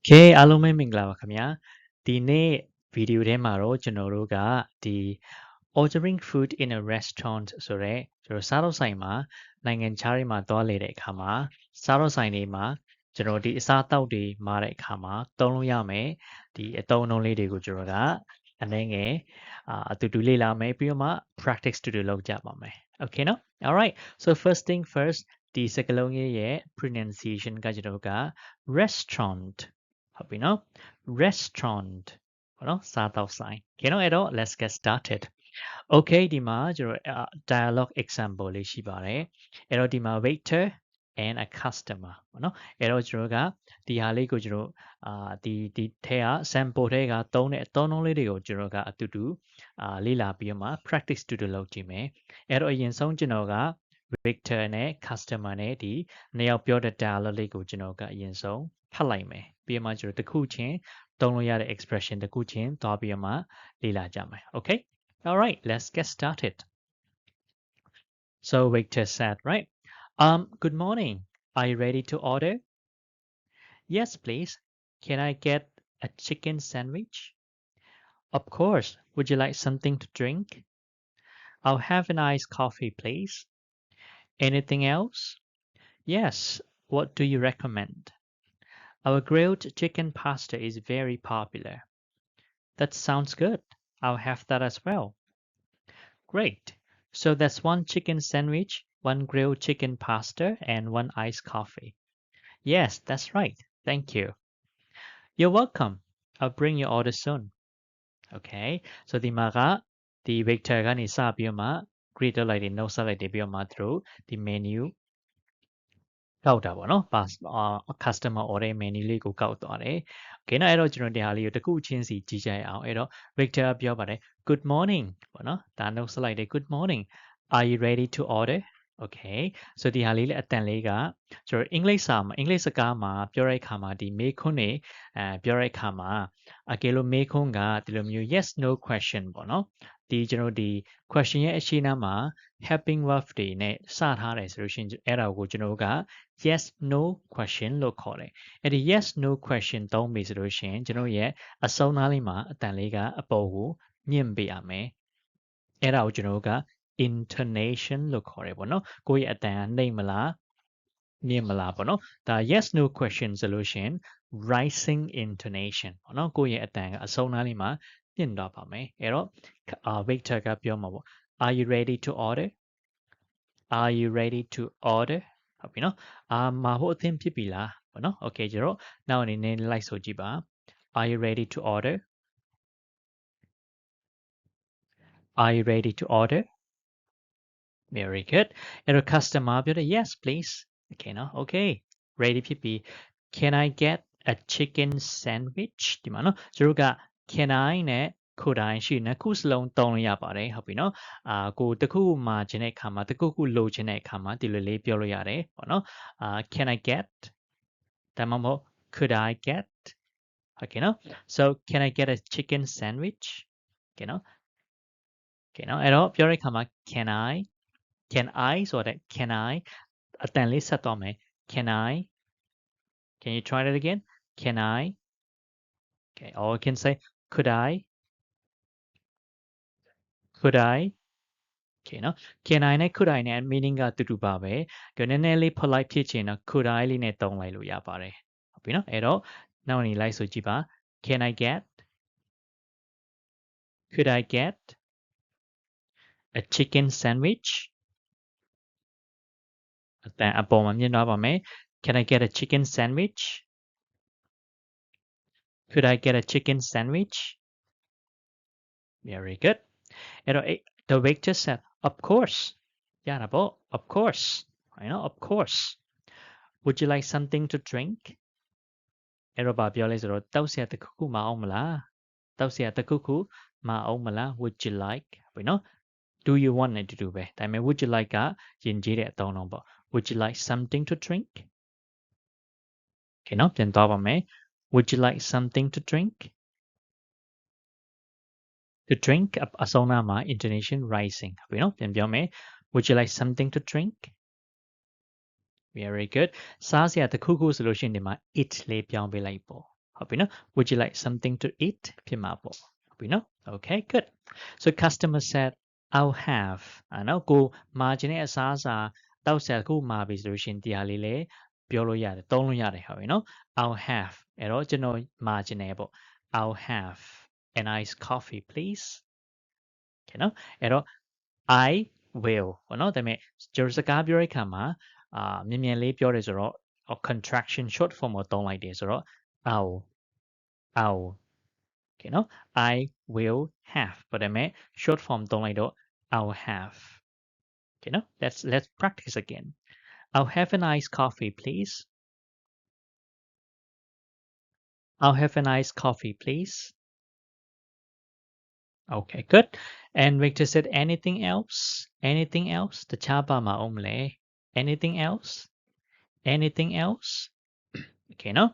Okay အားလုံးပဲမင်္ဂလာပါခင်ဗျာဒီနေ့ဗီဒီယိုထဲမှာတော့ကျွန်တော်တို့ကဒီ ordering food in a restaurant ဆိုတော့ကျွန်တော်စားတော့ဆိုင်မှာနိုင်ငံခြားတွေမှာသွားလေတဲ့အခါမှာစားတော့ဆိုင်တွေမှာကျွန်တော်ဒီအစားအသောက်တွေမှာတဲ့အခါမှာသုံးလို့ရမယ်ဒီအသုံးအနှုန်းလေးတွေကိုကျွန်တော်ကအနည်းငယ်အတူတူလေ့လာမယ်ပြီးတော့မှ practice တူတူလုပ်ကြပါမယ် okay နော် alright so first thing first ဒီစကားလုံးရဲ့ pronunciation ကကျွန်တော်က restaurant ဟုတ်ပြီနော် restaurant ဟုတ်နော်စားတော့ဆိုင် okay နော်အဲ့တော့ let's get started okay ဒီမှာကျွန်တော် dialogue example လေးရှိပါတယ်အဲ့တော့ဒီမှာ waiter and a customer ပေါ့နော်အဲ့တော့ကျွန်တော်ကဒီဟာလေးကိုကျွန်တော်ဒီထဲက sample ထဲကသုံးတဲ့အသုံးအနှုန်းလေးတွေကိုကျွန်တော်ကအတူတူလေ့လာပြီးတော့မှ practice တူတူလုပ်ကြည့်မယ်အဲ့တော့အရင်ဆုံးကျွန်တော်က waiter နဲ့ customer နဲ့ဒီနှစ်ယောက်ပြောတဲ့ dialogue လေးကိုကျွန်တော်ကအရင်ဆုံးဖတ်လိုက်မယ်ပြီးမှကျွန်တော်တစ်ခုချင်းသုံးလို့ရတဲ့ expression တစ်ခုချင်းသွားပြီးမှလေ့လာကြမယ် okay all right let's get started so waiter said right good morning are you ready to order yes please can I get a chicken sandwich of course would you like something to drink I'll have an iced coffee please anything else yes what do you recommend Our grilled chicken pasta is very popular. That sounds good. I'll have that as well. Great. So that's one chicken sandwich, one grilled chicken pasta, and one iced coffee. Yes, that's right. Thank you. You're welcome. I'll bring your order soon. Okay. So the maga, the waiter ကနေစပြီးမှ greet လိုက်တယ် note ဆက်လိုက်တယ်ပြီးတော့မှသူတို့ဒီ menu ကောက်တာပေါ့နော် customer order menu လေးကိုကောက်သွားတယ်။ Okay နော်အဲ့တော့ကျွန်တော်ဒီဟာလေးကိုတစ်ခုချင်းစီကြည့်ကြရအောင်အဲ့တော့ Victor ပြောပါတယ် Good morning ပေါ့နော်ဒါ note ဆက်လိုက်တယ် Good morning Are you ready to order Okay so ဒီဟာလေးလည်းအတန်လေးကကျွန်တော်အင်္ဂလိပ်စာမှာအင်္ဂလိပ်စကားမှာပြောတဲ့အခါမှာဒီမေးခွန်းနေပြောတဲ့အခါမှာအကယ်လို့မေးခွန်းကဒီလိုမျိုး yes no question ပေါ့နော်ဒီကျွန်တော်ဒီ question ရဲ့အရှိနာမှာ helping verb တွေနဲ့စထားတယ်ဆိုလို့ရှိရင်အဲ့ဒါကိုကျွန်တော်က yes no question လို့ခေါ်တယ်အဲ့ဒီ yes no question သုံးပြီဆိုလို့ရှိရင်ကျွန်တော်ရဲ့အဆုံးသားလေးမှာအတန်လေးကအပေါ်ကိုညှင့်ပေးရမယ်အဲ့ဒါကိုကျွန်တော်က intonation လို့ခေါ်တယ်ပေါ့နော်ကိုယ့်ရဲ့အတန်ကနှိမ့်မလားမြင့်မလားပေါ့နော်ဒါ yes no question ဆိုလို့ရှိရင် rising intonation ပေါ့နော်ကိုယ့်ရဲ့အတန်ကအဆုံးသားလေးမှာမြင့်သွားပါမယ်အဲ့တော့ Victor ကပြောမှာပေါ့ Are you ready to order Are you ready to order ဟုတ်ပြီနော်မှာဖို့အသင့်ဖြစ်ပြီလားပေါ့နော် Okay ကျတော့နောက်အနေနဲ့လိုက်ဆိုကြည့်ပါ Are you ready to order Are you ready to order Very good အဲ့တော့ customer ပြောတယ် Yes please Okay နော် Okay ready ဖြစ်ပြီ Can I get a chicken sandwich ဒီမှာနော်ကျတို့က Can I နဲ့ could I ရှိနေခုစလုံးသုံးလို့ရပါတယ်ဟုတ်ပြီနော်ကိုတခုမှာခြင်းတဲ့အခါမှာတခုခုလိုချင်တဲ့အခါမှာဒီလိုလေးပြောလို့ရတယ်ပေါ့နော်Can I get ဒါမှမဟုတ် could I get Okay နော် so can I get a chicken sandwich Okay နော် Okay နော်အဲ့တော့ပြောတဲ့အခါမှာ Can I ဆိုတဲ့ Can I အတန်လေးဆက်သွားမယ် Can I Can you try that again Can I Okay or you can say Could I Okay နော် Can I နဲ့ Could I နဲ့ meaning ကတူတူပါပဲကြနည်းနည်းလေး polite ဖြစ်ချင်တော့ Could I လေးနဲ့သုံးလိုက်လို့ရပါတယ်ဟုတ်ပြီနော်အဲ့တော့နောက်နေလိုက်ဆိုကြည့်ပါ Can I get Could I get a chicken sandwich အတန်အပေါ်မှာမြင်သွားပါမယ် Can I get a chicken sandwich Could I get a chicken sandwich Very good အဲ့တော့ the waiter said of course ရတာပေါ့ of course I know of course Would you like something to drink အဲ့တော့ဘာပြောလဲဆိုတော့တောက်စရာတစ်ခုခုမအောင်မလားတောက်စရာတစ်ခုခုမအောင်မလား Would you like ဘယ်နော် Do you want နဲ့တူတူပဲဒါပေမဲ့ Would you like ကယဉ်ကျေးတဲ့အသုံးအနှုန်းပေါ့ Would you like something to drink Okay နော်ပြန်သွားပါမယ် Would you like something to drink To drink အဆုံးနာမှာ intonation rising ဘယ်နော်ပြန်ပြောမယ် Would you like something to drink Very good စားစရာတစ်ခုခုဆိုလို့ရှိရင်ဒီမှာ it လေးပြောင်းပေးလိုက်ပေါ့ Would you like something to eat ဖြစ်မှာပေါ့ဟုတ်ပြီနော် Okay good so customer said I'll have နော်ကိုမာခြင်းရဲ့အစားအစာတောက်ဆက်ခုမာပြီဆိုလို့ရှိရင်ဒီဟာလေးလည်းပြောလို့ရတယ်သုံးလို့ရတယ်ဟုတ်ပြီနော် I'll have အဲ့တော့ကျွန်တော်မာခြင်းနဲ့ပေါ့ I'll have an iced coffee please okay နော်အဲ့တော့ I will ပေါ့နော်ဒါပေမဲ့ကျွန်တော်စကားပြောတဲ့အခါမှာမြင်မြန်လေးပြောတယ်ဆိုတော့ contraction short form ကိုသုံးလိုက်တယ်ဆိုတော့ I'll okay နော် I will have ဒါပေမဲ့ short form သုံးလိုက်တော့ I'll have okay နော် let's practice again I'll have an iced coffee please I'll have an iced coffee please Okay good and Victor said anything elseတခြားပါမအောင်မလဲ anything else okay နော်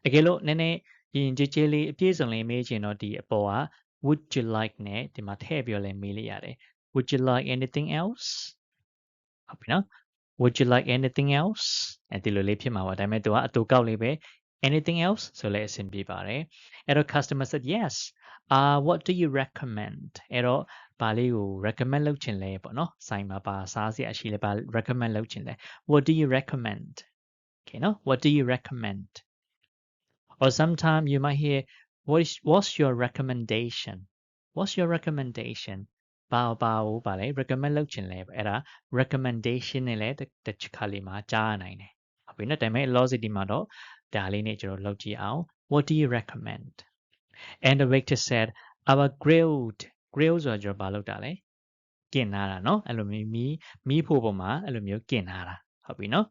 အကယ်လို့နည်းနည်းရင်ကြည်ကြည်လေးအပြည့်စုံလေးမေးချင်တော့ဒီအပေါ်က would you like နဲ့ဒီမှာထည့်ပြီးတော့လည်းမေးလိုက်ရတယ် would you like anything else ဟုတ်ပြီနော် would you like anything else ဒီလိုလေးဖြစ်မှာပါဒါပေမဲ့သူကအတူကောက်လေးပဲ anything else ဆိုလည်းအဆင်ပြေပါတယ်အဲ့တော့ customer said yes what do you recommend အဲ့တော့ဘာလေးကို recommend လုပ်ချင်လဲပေါ့နော်ဆိုင်မှာပါစားစရာရှိလဲဘာ recommend လုပ်ချင်လဲ what do you recommend okay နော် what do you recommend or sometimes you might hear what's your recommendation what's your recommendation ဘာလဲ recommend လုပ်ချင်လဲအဲ့ဒါ recommendation နဲ့လည်းတစ်ခါလေးမှာကြားနိုင်တယ်ဟုတ်ပြီနော်ဒါပေမဲ့ logic ဒီမှာတော့ဒါလေးနဲ့ကျွန်တော်လုပ်ကြည့်အောင် what do you recommend and the Victor said our grilled ဆိုတာကျွန်တော်ဘာလုပ်တာလဲကင်ထားတာเนาะအဲ့လိုမီးဖို့ပေါ်မှာအဲ့လိုမျိုးကင်ထားတာဟုတ်ပြီเนาะ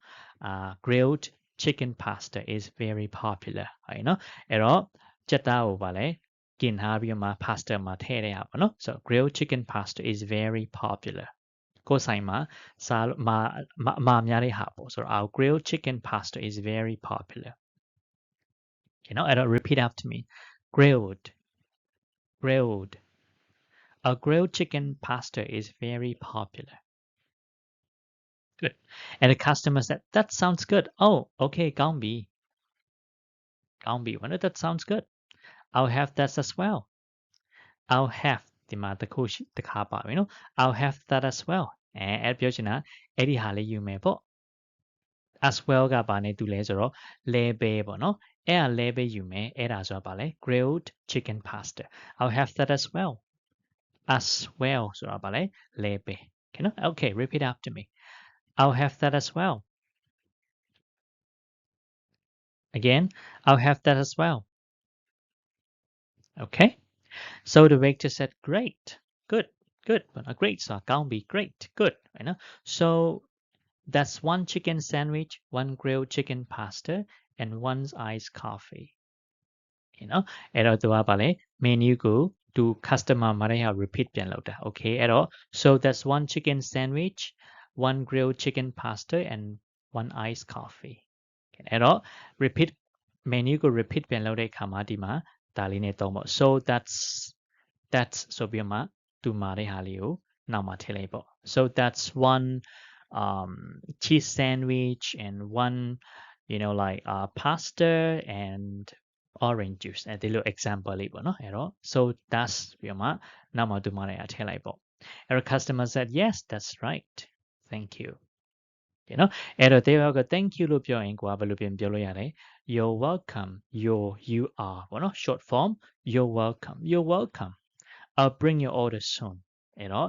grilled chicken pasta is very popular ဟုတ်နော်အဲ့တော့ကြက်သားကိုဗာလဲကင်ထားပြီးမှ pasta မှာထည့်ရပါเนาะ so grilled chicken pasta is very popular ကိုဆိုင်မှာစားမာများတဲ့ဟာပေါ့ဆိုတော့ our grilled chicken pasta is very popular okay เนาะအဲ့တော့ repeat after me grilled our grilled chicken pasta is very popular good and the customer said that sounds good oh okay ကောင်းပြီwell that sounds good I'll have that as well I'll have ဒီမှာတစ်ခါပါပြီနော် I'll have that as well အဲ့ပြောချင်တာအဲ့ဒီဟာလေးယူမယ်ပေါ့ as well ကဘာနဲ့တူလဲဆိုတော့ label ပေါ့နော်အဲ့ဒါ label ယူမယ်အဲ့ဒါဆိုတာဘာလဲ grilled chicken pasta I'll have that as well ဆိုတာဘာလဲ label okay နော် okay repeat after me I'll have that as well again I'll have that as well okay so the waiter said great good great so ကောင်းပြီ great good right now so that's one chicken sandwich one grilled chicken pasta and one iced coffee you know အဲ့တော့သူကပါလေ menu ကိုသူ customer မှာလည်းဟာ repeat ပြန်လုပ်တာ okay အဲ့တော့ so that's one chicken sandwich one grilled chicken pasta and one iced coffee အဲ့တော့ repeat menu ကို repeat ပြန်လုပ်တဲ့အခါမှာဒီမှာဒါလေးနဲ့သုံးပေါ့ so that's ဆိုပြီးမှသူမှာတဲ့ဟာလေးကိုနောက်မှာထည့်လိုက်ပေါ့ so that's one cheese sandwich and one like pasta and orange juice ဒီလို example လေးပေါ့နော်အဲ့တော့ so that's ပြီးမှနောက်မှာသူမှာတဲ့ဟာထည့်လိုက်ပေါ့အဲ့တော့ customer said yes that's right thank you you know အဲ့တော့တေရောက thank you လို့ပြောရင်ကိုကဘယ်လိုပြန်ပြောလို့ရလဲ you're welcome you are ပေါ့နော် short form you're welcome I'll bring your order soon အဲ့တော့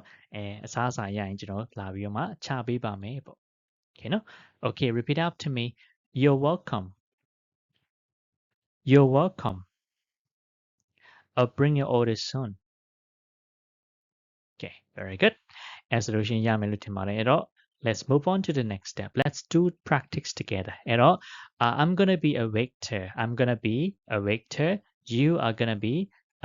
အစားအစာရရင်ကျွန်တော်လာပြီးတော့မှချပေးပါမယ်ပေါ့ okay နော် okay repeat after me you're welcome I'll bring your order soon okay very good as solution ရမယ်လို့ထင်ပါတယ်အဲ့တော့ let's move on to the next step let's do practice togetherအဲ့တော့ I'm gonna be a waiter you are gonna be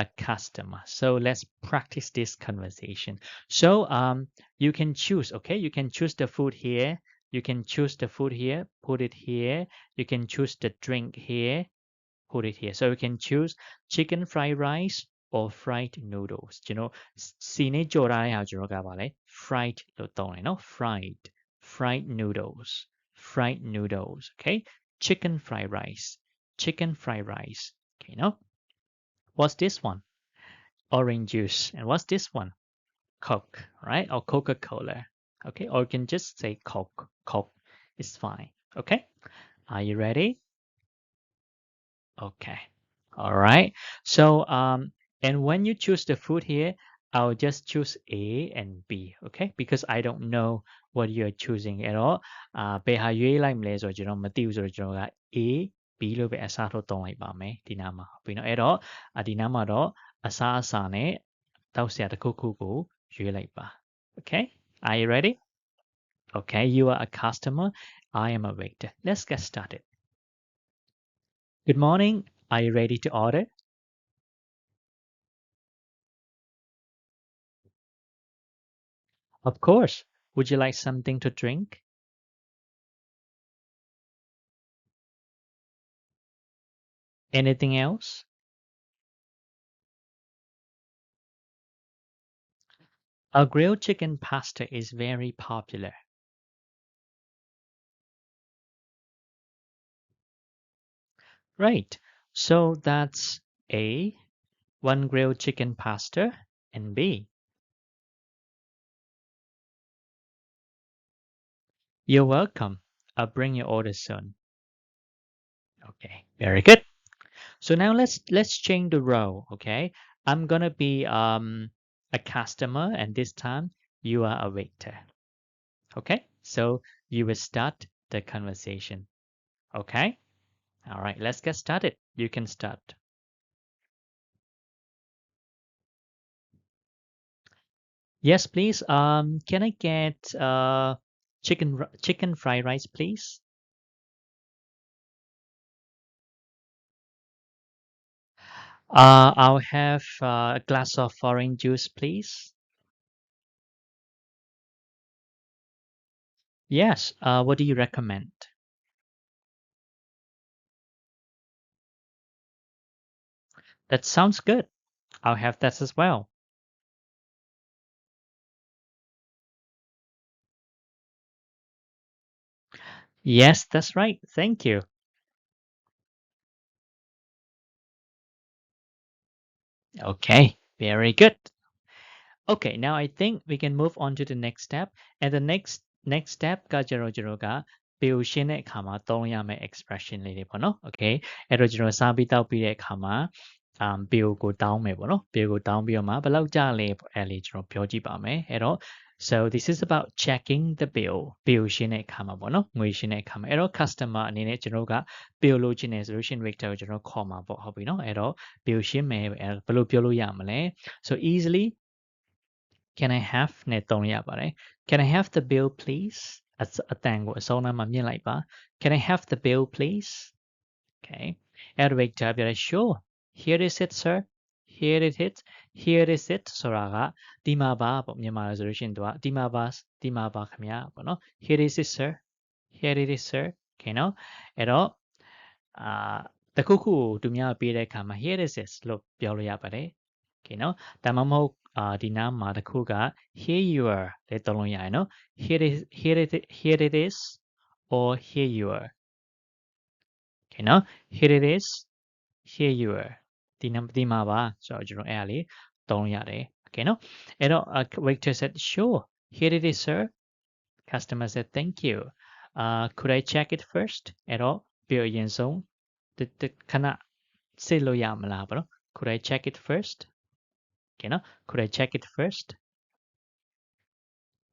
a customer so let's practice this conversation so you can choose okay you can choose the food here put it here you can choose the drink here put it here so you can choose chicken fried rice or fried noodles ကျွန်တော်စီနေကြော်ထားတဲ့ဟာကျွန်တော်ကပါလဲ fried လို့သုံးတယ်နော် fried noodles okay chicken fried rice okay Okay, no? What's this one? Orange juice. And what's this one? Coke, right? Or Coca-Cola. Okay, or you can just say Coke. Coke is fine. Okay, are you ready? Okay, all right. So, and when you choose the food here, I'll just choose A and B, okay? Because I don't know what you're choosing at all. ဘယ်ဟာရွေးလိုက်မလဲဆိုတော့ကျွန်တော်မသိဘူးဆိုတော့ကျွန်တော်က A B လို့ပဲအစားထိုးသုံးလိုက်ပါမယ်ဒီနားမှာဟုတ်ပြီနော်အဲ့တော့ဒီနားမှာတော့အစားအစာနဲ့တောက်စရာတစ်ခုခုကိုရွေးလိုက်ပါ Okay, are you ready? Okay, you are a customer. I am a waiter. Let's get started. Good morning. Are you ready to order? Of course. Would you like something to drink? Anything else? Our grilled chicken pasta is very popular. Right. So that's A, one grilled chicken pasta, and B. You're welcome. I'll bring your order soon. Okay, very good. So now let's change the role, okay? I'm gonna be a customer and this time you are a waiter. Okay? So you will start the conversation. Okay? All right, let's get started. You can start. Yes, please. Can I get chicken fried rice, please? I'll have a glass of orange juice, please. Yes. What do you recommend? That sounds good. I'll have that as well. Yes, that's right. Thank you. Okay, very good. Okay, now I think we can move on to the next step. And the next step ကကျတော့ကျွန်တော်က bill ရှင်းတဲ့အခါမှာသုံးရမယ့် expression လေးတွေပေါ့နော် Okay အဲ့တော့ကျွန်တော်စားပြီးတောက်ပြီးတဲ့အခါမှာbill ကိုတောင်းမယ်ပေါ့နော် bill ကိုတောင်းပြီးတော့မှဘယ်လောက်ကျလဲအဲ့လေးကျွန်တော်ပြောကြည့်ပါမယ်အဲ့တော့ so this is about checking the bill ရှင်းတဲ့အခါမှာပေါ့နော်ငွေရှင်းတဲ့အခါမှာအဲ့တော့ customer အနေနဲ့ကျွန်တော်က bill လို့ချင်တယ်ဆိုလို့ရှိရင် waiter ကိုကျွန်တော်ခေါ်မှာပေါ့ဟုတ်ပြီနော်အဲ့တော့ bill ရှင်းမယ်ဘယ်လိုပြောလို့ရမလဲ so easily Can I have နဲ့သုံးရပါတယ် Can I have the bill please အတန်ကိုအစောနာမှာမြင့်လိုက်ပါ Can I have the bill please Okay အဲ့တော့ waiter ပြောတယ် Sure Here is it sir Here it is Here is it ဆိုတာကဒီမှာပါပေါ့မြန်မာလိုဆိုလို့ရှိရင်သူကဒီမှာပါခင်ဗျာပေါ့နော် Here is it sir Here it is sir Okay နော်အဲ့တော့တခုခုကိုသူများပေးတဲ့အခါမှာ Here is it လို့ပြောလို့ရပါတယ် Okay နော်ဒါမှမဟုတ်ဒီနားမှာတစ်ခုက here you are လေသုံးလို့ရတယ်နော် here it is or here you are Okay နော် here it is here you are ဒီမှာပါဆိုတော့ကျွန်တော်အဲ့ဒါလေးသုံးလို့ရတယ် Okay နော်အဲ့တော့ waiter said sure here it is sir customer said thank you could I check it first အဲ့တော့ပြောအရင်ဆုံးခဏစစ်လို့ရမလားပေါ့နော် could I check it first Okay နော် could I check it first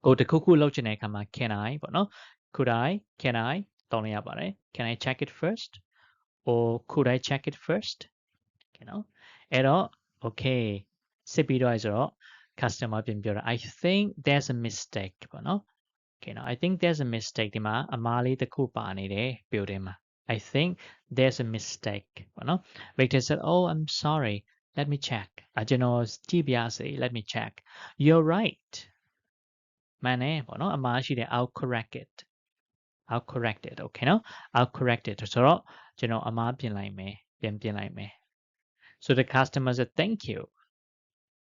ကိုတခုခုလုပ်ချင်တဲ့အခါမှာ can I ပေါ့နော် could I can I တောင်းလို့ရပါတယ် can I check it first or could I check it first Okay နော်အဲ့တော့ okay စစ်ပြီးတော့ဆိုတော့ customer ပြန်ပြောတာ I think there's a mistake ပေါ့နော် Okay နော် I think there's a mistake ဒီမှာအမားလေးတစ်ခုပါနေတယ် building မှာ I think there's a mistake ပေါ့နော် Victor said oh I'm sorry let me check ကျွန်တော်ကြည့်ပြစေ let me check you're right မှန်တယ်ပေါ့နော်အမှားရှိတယ် I'll correct it okay နော် I'll correct it ဆိုတော့ကျွန်တော်အမှားပြင်လိုက်မယ်ပြင်လိုက်မယ် so the customer said thank you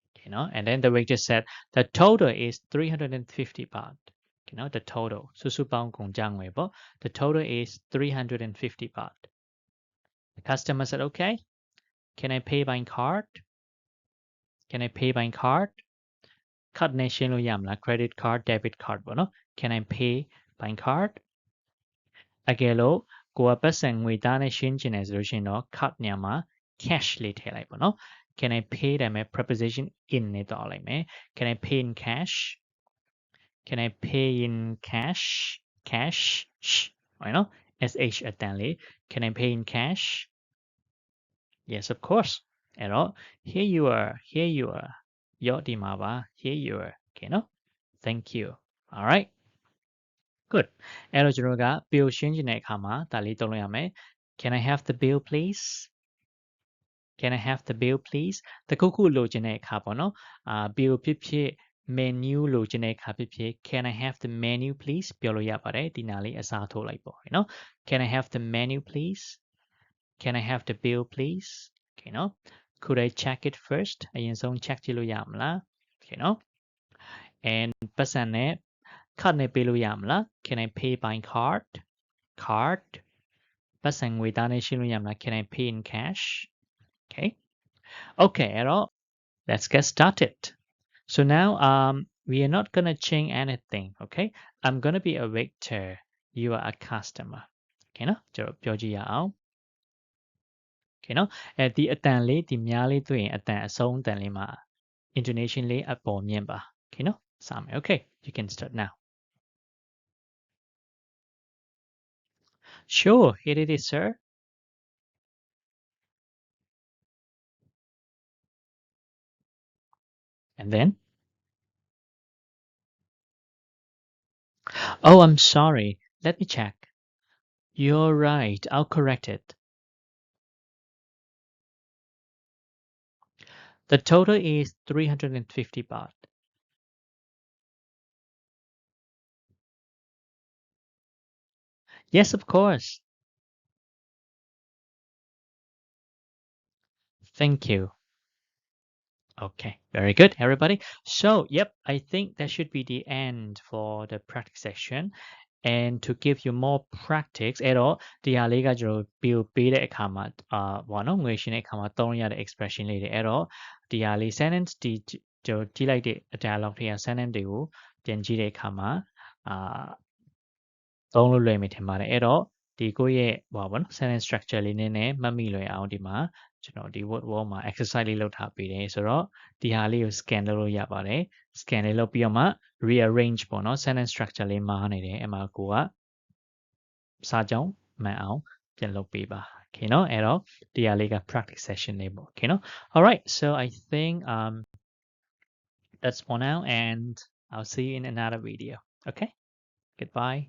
okay နော် and then the waiter said the total is 350 baht okay နော် the total စုစုပေါင်းကုန်ကျငွေပေါ့ the total is 350 baht the customer said okay Can I pay by card? Can I pay by card? Card နဲ့ရှင်းလို့ရမလား credit card debit card ပေါ့နော် Can I pay by card? အကယ်လို့ကိုကပတ်စံငွေသားနဲ့ရှင်းချင်တယ်ဆိုလို့ရှိရင်တော့ card ညမှာ cash လေးထည့်လိုက်ပေါ့နော် Can I pay ဒါပေမဲ့ preposition in နဲ့တော့လိုက်မယ် Can I pay in cash? Can I pay in cash? Cash ဟုတ်နော် sh အတန်လေး Can I pay in cash? Yes, of course. အဲ့တော့ here you are ရောဒီမှာပါ here you are okay နော် Thank you. All right. Good. အဲ့တော့ကျွန်တော်က bill ရှင်းချင်တဲ့အခါမှာဒါလေးသုံးလို့ရမယ် Can I have the bill please? Can I have the bill please? တခုခုလိုချင်တဲ့အခါပေါ့နော် bill ဖြစ်ဖြစ် menu လိုချင်တဲ့အခါဖြစ်ဖြစ် Can I have the menu please? ပြောလို့ရပါတယ်ဒီနာလေးအစားထိုးလိုက်ပေါ့နော် Can I have the menu please? Can I have the bill please? Okay နော် Could I check it first? အရင်ဆုံး check ကြည့်လို့ရမလား Okay နော် And ပတ်စံနဲ့ card နဲ့ပေးလို့ရမလား Can I pay by card? Card ပတ်စံငွေသားနဲ့ရှင်းလို့ရမလား Can I pay in cash? Okay. Okay,အဲ့တော့ let's get started. So now we are not going to change anything, okay? I'm going to be a waiter. You are a customer. Okay နော်ကျွန်တော်ပြောကြည့်ရအောင် Okay နော်ဒီအတန်လေးဒီများလေးတွေ့ရင်အတန်အဆုံးအတန်လေးမှာ intonation လေးအပေါ်မြင့်ပါ Okay နော်စမယ် Okay, you can start now. Sure, here it is, sir. And then? Oh, I'm sorry. Let me check. You're right. I'll correct it. The total is 350 baht. Yes, of course. Thank you. Okay, very good, everybody. So, yep, I think that should be the end for the practice section. And to give you more practice, အဲ့တော့ဒီဟာလေးကကျွန်တော်bill ပေးတဲ့အခါမှာဘာနော်ငွေရှင်းတဲ့အခါမှာသုံးရတဲ့ expression လေးတွေအဲ့တော့ဒီဟာလေး sentence ဒီကျွန်တော်ကြည့်လိုက်တဲ့ dialogue တွေက sentence တွေကိုပြန်ကြည့်တဲ့အခါမှာသုံးလို့လွယ်မယ်ထင်ပါတယ်အဲ့တော့ဒီကိုယ့်ရဲ့ဟောပါနော် sentence structure လေးနည်းနည်းမှတ်မိလွယ်အောင်ဒီမှာကျွန်တော်ဒီ word wall မှာ exercise လေးလုပ်ထားပေးတယ်ဆိုတော့ဒီဟာလေးကို scan လုပ်လို့ရပါတယ် scan လေးလုပ်ပြီးတော့မှ rearrange ပေါ့နော် sentence structure လေးမှားနေတယ်အဲ့မှာကိုကစာကြောင်းမှန်အောင်ပြန်လုပ်ပေးပါ okay နော်အဲ့တော့ဒီဟာလေးက practice session လေးပေါ့ okay နော် all right so I think that's for now and I'll see you in another video okay goodbye